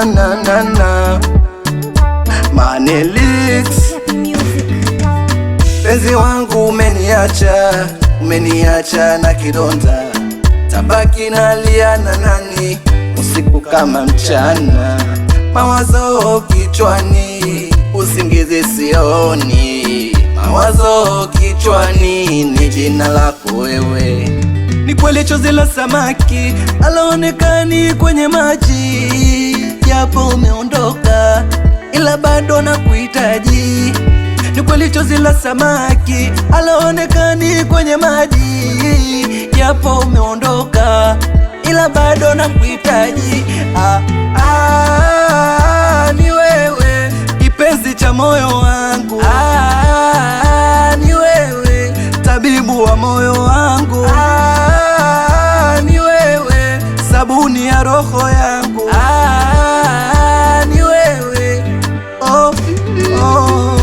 na na na na Manelix. Penzi wangu umeniacha na kidonda, tabaki nalia na nani usiku kama mchana, mawazo kichwani, usingizi sioni, mawazo kichwani, ni jina lako wewe. Ni kweli chozi la samaki alaonekani kwenye maji, japo umeondoka ila bado nakuhitaji. Ni kweli chozi la samaki alaonekani kwenye maji, japo umeondoka ila bado nakuhitaji. Ni wewe kipenzi cha moyo wangu, ni wewe tabibu wa moyo wangu, ni wewe sabuni ya roho yangu, ni wewe oh, oh.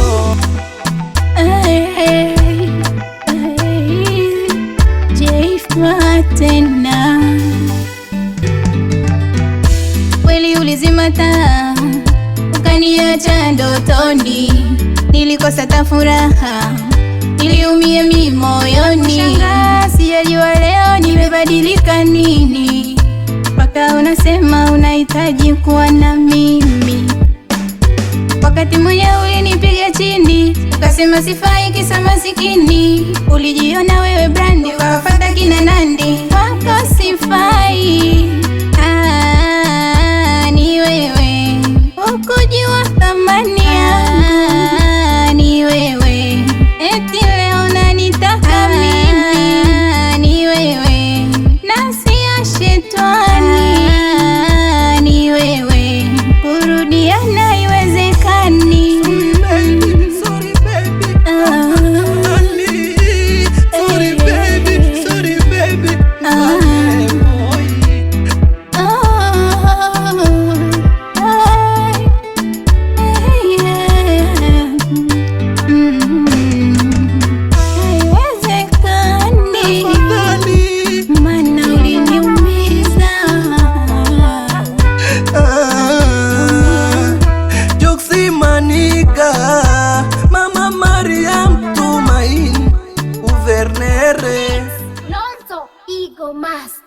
Tena kweli ulizima taa ukaniacha ndotoni, nilikosa ta furaha, niliumia mimi moyoni. Sijajua leo nimebadilika nini, mpaka unasema unahitaji kuwa na mimi. Wakati mmoja ulinipiga chini, ukasema sifai kisa masikini. Ulijiona wewe brandi, ukawafata kina Nandi, wako sifai. Ni wewe ukujua thamani yangu, ni wewe eti leo unanitaka mimi, ni wewe nasi ya shetani, ni wewe kurudiana haiwezekani. Mama Mariam Tumaini Uvernere Lonzo Ego Master.